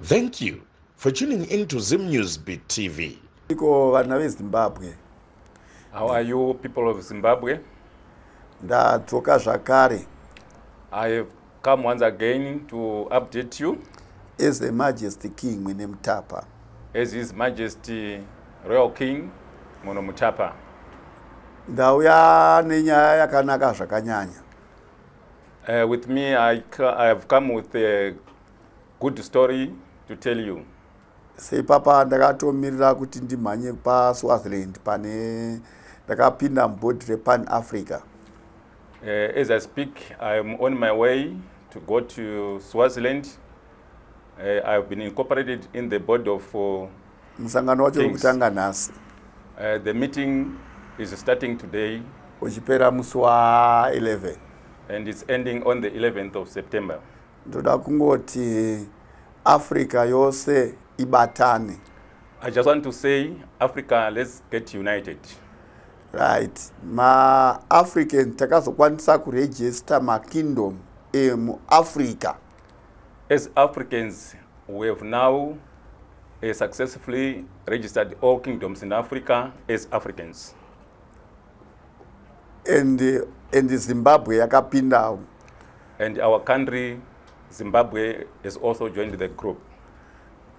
Thank you for tuning into Zim Newsbeat TV. Zimbabwe. How are you, people of Zimbabwe? Ndadzoka zvakare. I have come once again to update you as the Majesty King Munhumutapa. As His Majesty Royal King Monutapa. Ndauya nenyaya yakanaka zvakanyanya. With me, I have come with a good story to tell you. Seipapa ndakatomirira kuti ndimhanye paSwaziland pane ndakapinda mubhodhi rePan Africa. As I speak, I am on my way to go to Swaziland. I have been incorporated in the board of Musangano wacho kutanga nhasi. The meeting is starting today. Uchipera musi wa 11. And it's ending on the 11th of September. Ndoda kungoti Africa yose ibatane. I just want to say, Africa, let's get united. Right. Ma African takazokwanisa kuregister ma kingdom mu Africa. As Africans, we have now successfully registered all kingdoms in Africa as Africans. And Zimbabwe yakapindawo. And our country, Zimbabwe, has also joined the group.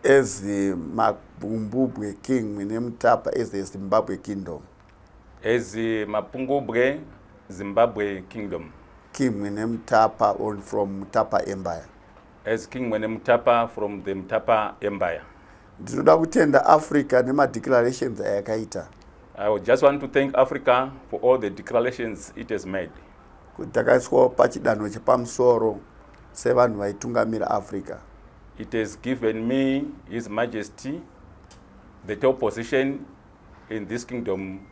As the Mapumbubwe King Munhumutapa as the Zimbabwe Kingdom. As the Mapungubwe Zimbabwe Kingdom. King Munhumutapa from Mutapa Empire. As King Munhumutapa from the Mutapa Empire. Ndinoda kutenda Africa nema declarations ayakaita. I would just want to thank Africa for all the declarations it has made. Kuti takaiswa pachidanho chepamusoro sevanhu vaitungamira Africa. It has given me, His Majesty, the top position in this kingdom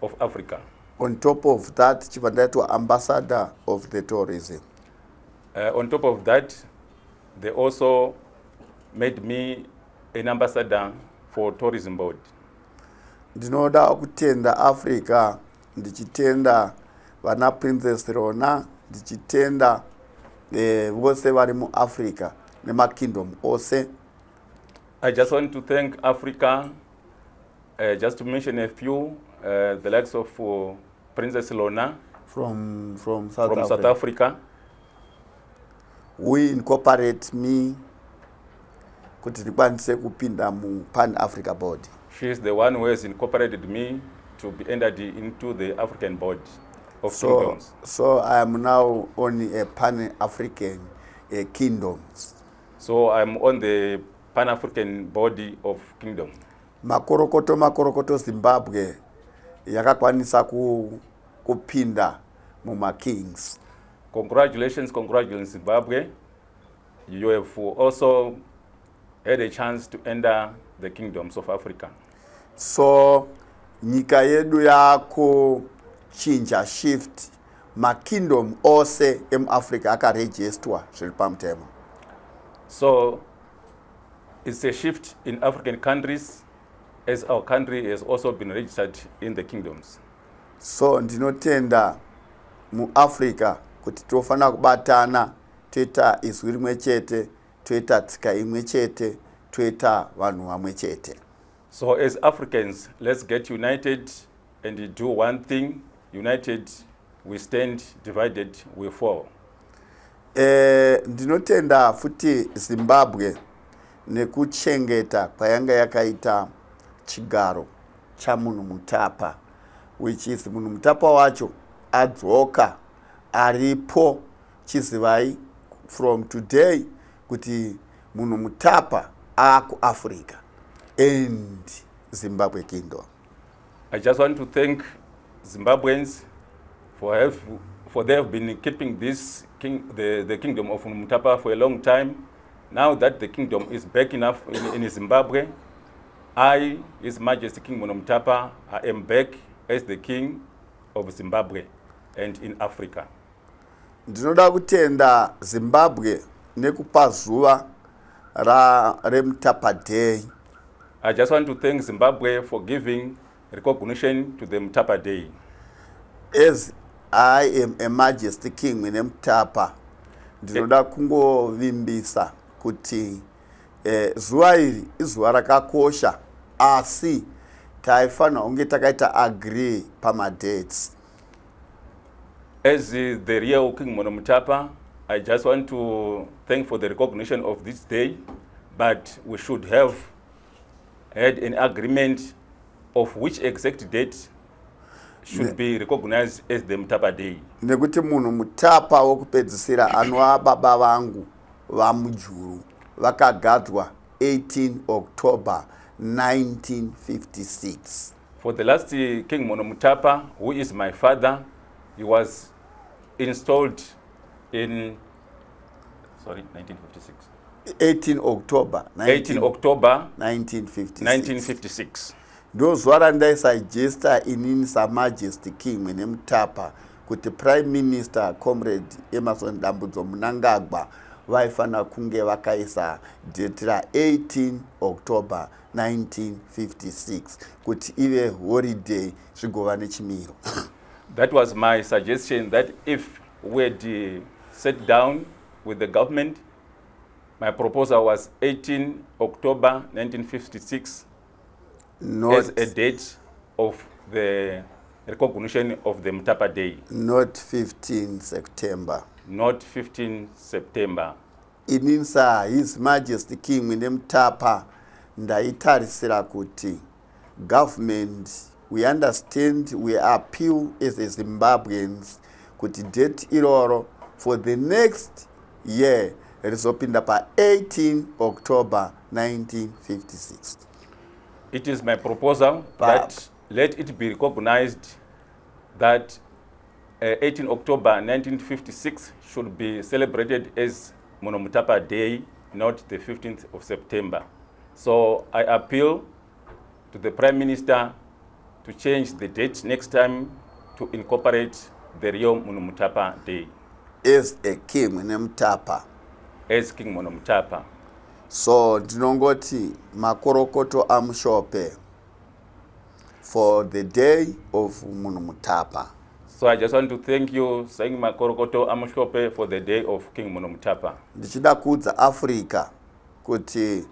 of Africa. On top of that, chivandaitwa ambassador of the tourism. On top of that, they also made me an ambassador for tourism board. Ndinoda kutenda Africa, ndichitenda vana Princess Rona, ndichitenda vose vari mu Africa nema kingdom ose. I just want to thank Africa, just to mention a few, the likes of Princess Lona from South Africa. Who incorporate me kuti ndikwanise kupinda mu Pan Africa board. She is the one who has incorporated me to be entered into the African board of kingdoms. So I am now on a Pan African kingdoms. So I am on the Pan African body of kingdom. Makorokoto Zimbabwe yakakwanisa kupinda muma kings. Congratulations Zimbabwe. You have also had a chance to enter the kingdoms of Africa. So nyika yedu yako chinja shift ma kingdom ose em Africa akaregisterwa zviri pamutemo. So it's a shift in African countries as our country has also been registered in the kingdoms. So ndinotenda mu Africa kuti tofana kubatana toita izwi rimwe chete toita tsika imwe chete toita vanhu vamwe chete. So as Africans, let's get united and do one thing. United we stand, divided we fall. Ndinotenda futi Zimbabwe nekuchengeta kwayanga yakaita chigaro chaMunhumutapa, which is Munhumutapa wacho adzoka aripo chizivai from today kuti Munhumutapa aku Africa and Zimbabwe Kingdom. I just want to thank Zimbabweans for they have been keeping this the kingdom of Munhumutapa for a long time. Now that the kingdom is back enough in Zimbabwe, I, His Majesty King Monutapa, I am back as the king of Zimbabwe and in Africa. Ndinoda kutenda Zimbabwe nekupa zuva reMutapa Day. I just want to thank Zimbabwe for giving recognition to the Mutapa Day. As I am a Majesty King Munhumutapa, ndinoda kungovimbisa kuti zuva iri izuva rakakosha, asi taifanira kunge takaita agree pamadates. As the real King Monutapa, I just want to thank for the recognition of this day, but we should have had an agreement of which exact date should be recognized as the Mutapa Day. Nekuti Munhumutapa wokupedzisira anova baba vangu vamujuru vakagadzwa 18 October 1956. For the last King Munhumutapa, who is my father, he was installed in 1956. 18 October 1956. Ndozuva randaisagesta inini saMajesty King Munhumutapa kuti Prime Minister Comrade Emerson Dambudzo Mnangagwa vaifanira kunge vakaisa date ra 18 October 1956 kuti ive holiday zvigova nechimiro. That was my suggestion, that if we had sat down with the government, my proposal was 18 October 1956 as a date of the recognition of the Mutapa Day. Not 15 September. Not 15 September. Ininsa His Majesty King Munhumutapa ndaitarisira kuti government, we understand, we appeal as a Zimbabweans kuti date iroro for the next year rizopinda pa 18 October 1956. It is my proposal that let it be recognized that 18 October 1956 should be celebrated as Munhumutapa Day, not the 15th of September. So I appeal to the Prime Minister to change the date next time to incorporate the real Munhumutapa Day. As a King Munhumutapa. As King Munhumutapa. So ndinongoti makorokoto amushope for the day of Munhumutapa. So I just want to thank you, saying makorokoto amushope for the day of King Munhumutapa. Ndichida kuudza Africa kuti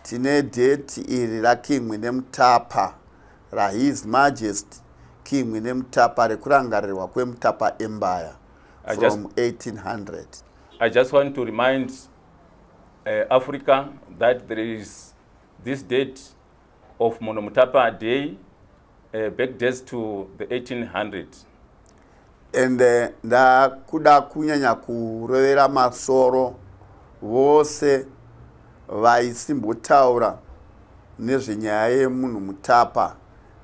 tine date iri ra King Munhumutapa ra His Majesty King Munhumutapa rekurangarirwa kweMutapa Empire from 1800. I just want to remind Africa that there is this date of Munhumutapa Day back dates to the 1800s. And ndakuda kunyanya kurovera masoro vose vaisimbotaura nezvenyaya yeMunhumutapa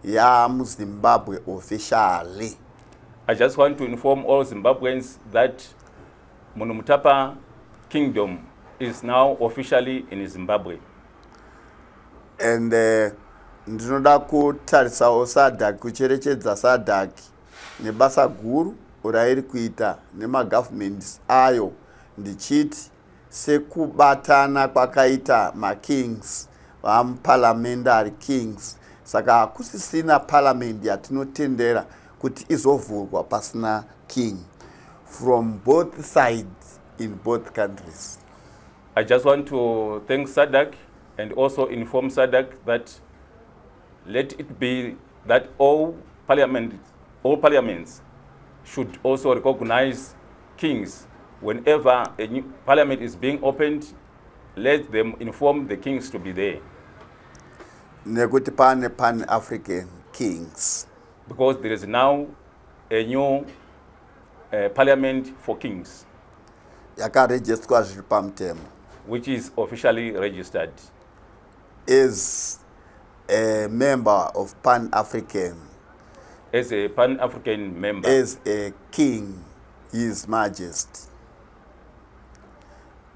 yamuZimbabwe officially. I just want to inform all Zimbabweans that Munhumutapa Kingdom is now officially in Zimbabwe. And ndinoda kutarisawo SADC, kucherechedza SADC nebasa guru rairi kuita nemagovernments ayo, ndichiti sekubatana kwakaita makings parliamentary kings, saka hakusisina parliament yatinotendera kuti izovhurwa pasina king from both sides in both countries. I just want to thank SADC and also inform SADC that let it be that all parliaments should also recognize kings. Whenever a new parliament is being opened, let them inform the kings to be there. Nekuti pane pan-African kings. Because there is now a new parliament for kings. Yakarejistwa zviri pamutemo. Which is officially registered. As a member of Pan-African. As a Pan-African member. As a king, His Majesty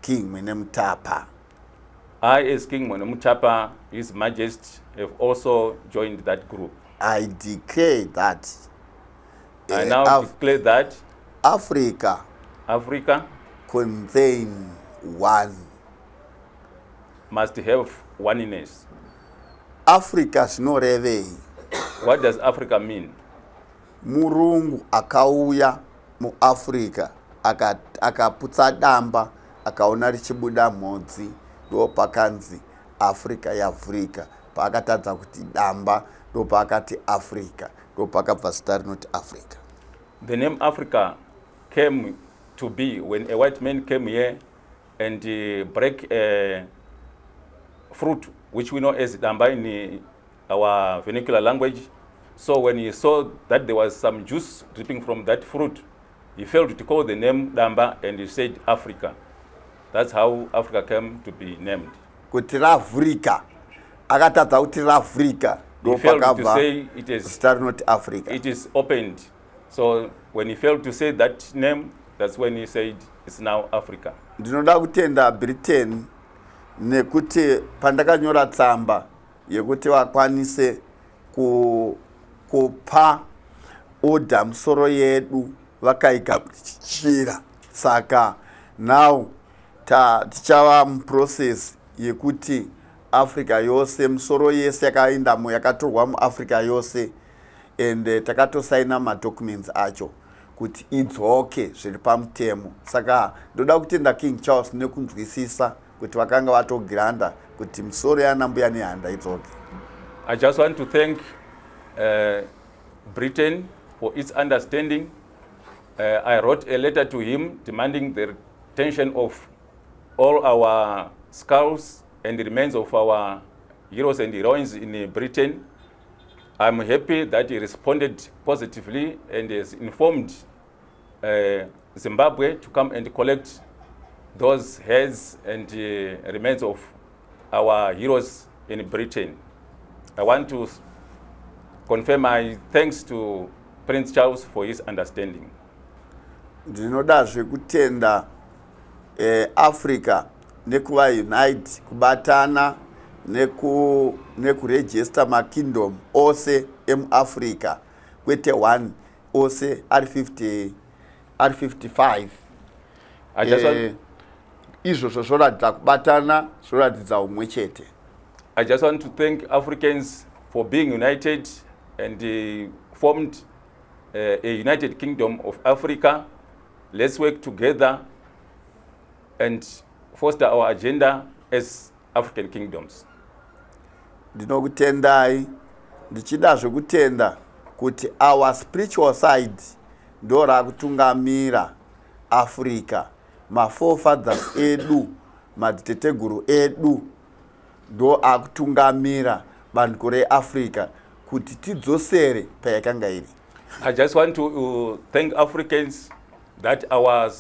King Munhumutapa. I, as King Munhumutapa, His Majesty, have also joined that group. I declare that. I now declare that Africa contain one. Must have oneness. Africa zvinorevei? What does Africa mean? Murungu akauya muAfrica akaputsa damba akaona richibuda mhodzi ndo pakanzi Africa yavhurika. Paakatadza kuti damba ndo paakati Africa, ndo pakabva zita rinoti Africa. The name Africa came to be when a white man came here and break a fruit which we know as damba in our vernacular language. So when he saw that there was some juice dripping from that fruit, he failed to call the name damba and he said Africa. That's how Africa came to be named. Kuti ravhurika, akatadza kuti ravhurika, He failed to say it is zita rinoti Africa. It is opened. So when he failed to say that name, that's when he said it's now Africa. Ndinoda kutenda Britain nekuti pandakanyora tsamba yekuti vakwanise kupa oda musoro yedu vakaigamuchira. Saka now tichava muprocess yekuti Africa yose musoro yese yakaendamo yakatorwa muAfrica yose and takatosaina madocuments acho kuti idzoke zviri pamutemo. Saka ndoda kutenda King Charles nekunzwisisa kuti vakanga vatogranda kuti musoro yanambuya nehanda idzoke. I just want to thank Britain for its understanding. I wrote a letter to him demanding the retention of all our skulls and the remains of our heroes and heroines in Britain. I'm happy that he responded positively and has informed Zimbabwe to come and collect those heads and remains of our heroes in Britain. I want to confirm my thanks to Prince Charles for his understanding. Ndinodazve kutenda Africa nekuva unite kubatana nekuregister makingdom ose emuAfrica kwete one ose ari 55. Izvozvo zvoratidza kubatana, zvoratidza umwe chete. I just want to thank Africans for being united and formed a United Kingdom of Africa. Let's work together and foster our agenda as African kingdoms. Ndinokutendai, ndichidazve kutenda kuti our spiritual side ndo rakutungamira Africa. Maforefathers edu, madziteteguru edu ndo akutungamira bandiko reAfrica kuti tidzosere payakanga iri. I just want to thank Africans that our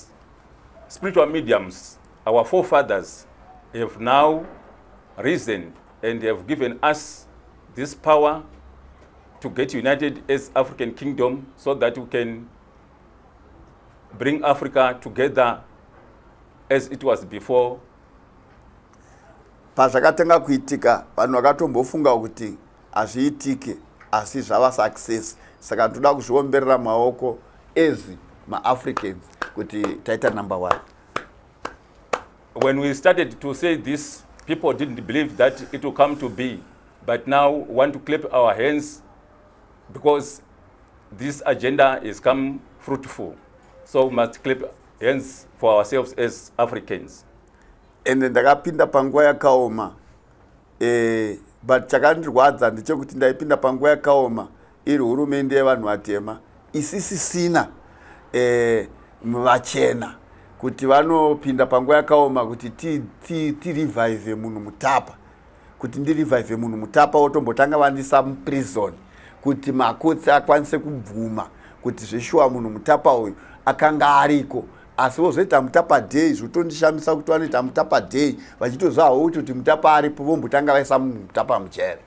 spiritual mediums, our forefathers, have now risen and have given us this power to get united as African kingdom so that we can bring Africa together as it was before. Pazvakatanga kuitika vanhu vakatombofunga kuti hazviitike asi zvava success. Saka toda kuzviomberera maoko ezi maAfricans kuti taita number 1. When we started to say this, people didn't believe that it will come to be. But now we want to clap our hands because this agenda is come fruitful. So we must clap hands for ourselves as Africans. And ndakapinda panguva yakaoma. But chakandirwadza ndechekuti ndaipinda panguva yakaoma iri hurumende yevanhu vatema isisisina vachena kuti vanopinda panguva yakaoma kuti ti-revive Munhumutapa. Kuti ndi-revive Munhumutapa otombotanga vandisa muprison kuti makotsi akwanise kubvuma kuti zveshuwa Munhumutapa uyu akanga ariko. Asi vozoita Mutapa Day zvotondishamisa kuti vanoita Mutapa Day vachitozivawo kuti Mutapa aripo vombotanga vaisa Munhumutapa mucheri.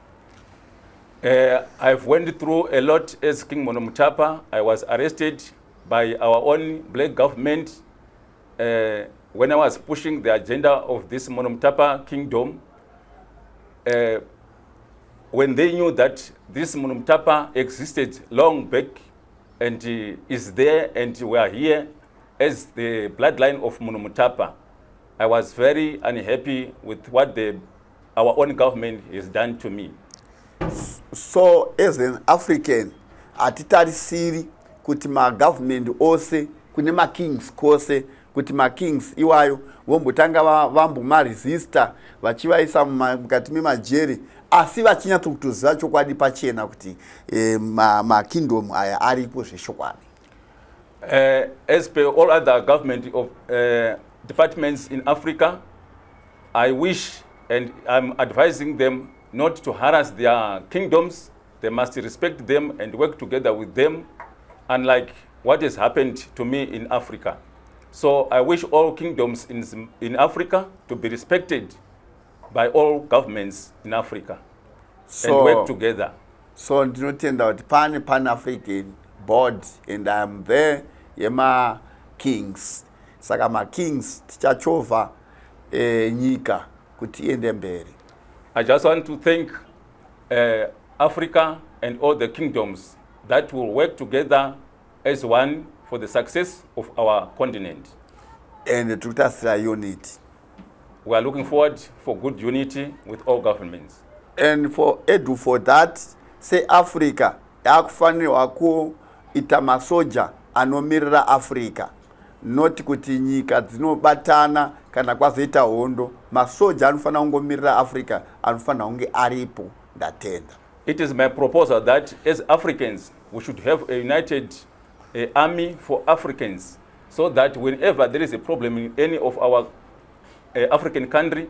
I've went through a lot as King Monutapa. I was arrested by our own black government when I was pushing the agenda of this Monutapa kingdom. When they knew that this Monutapa existed long back and is there and we are here as the bloodline of Munhumutapa, I was very unhappy with what our own government has done to me. So as an African, atitarisiri kuti ma government ose kune ma kings kose kuti makings iwayo vombotanga vambomaresista vachivaisa mukati memajeri, asi vachinyatsokutoziva chokwadi pachena kuti makingdom aya aripo zvechokwadi. As per all other government of departments in Africa, I wish and I'm advising them not to harass their kingdoms. They must respect them and work together with them, unlike what has happened to me in Africa. So I wish all kingdoms in Africa to be respected by all governments in Africa and work together. So ndinotenda kuti pane Pan-African board and I'm there yema kings. Saka ma kings tichachova nyika kuti iende mberi. I just want to thank Africa and all the kingdoms that will work together as one for the success of our continent. And to unity. We are looking forward for good unity with all governments. And for that, say Africa, yakufanirwa kuita masoja anomirira Africa. Not kuti nyika dzinobatana kana kwazoita hondo, masoja anofanira kungomirira Africa, anofanira kunge aripo ndatenda. It is my proposal that as Africans we should have a united army for Africans, so that whenever there is a problem in any of our African country,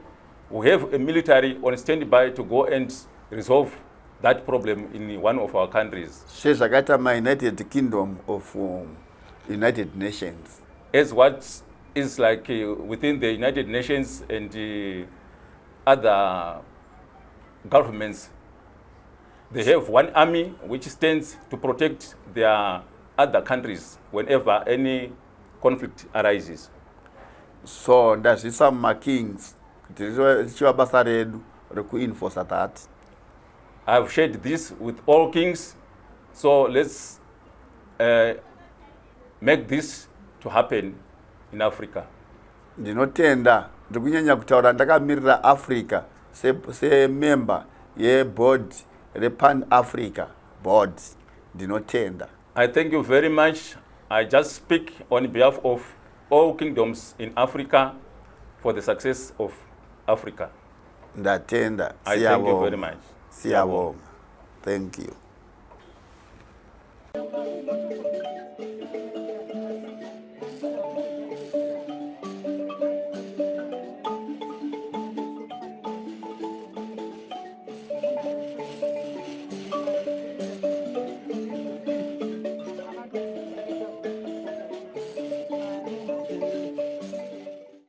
we have a military on standby to go and resolve that problem in one of our countries. Shezakata United Kingdom of United Nations. As what is like within the United Nations and other governments, they have one army which stands to protect their other countries whenever any conflict arises. So ndazvisa makings tichiva basa redu rekuenforce that. I have shared this with all kings, so let's make this to happen in Africa. Ndinotenda ndikunyanya kutaura ndakamirira Africa se member ye board Pan Africa board. Ndinotenda. I thank you very much. I just speak on behalf of all kingdoms in Africa for the success of Africa. Ndatenda. I thank you very much. Siyabonga. Thank you.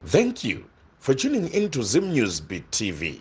Thank you for tuning into Zim News Beat TV.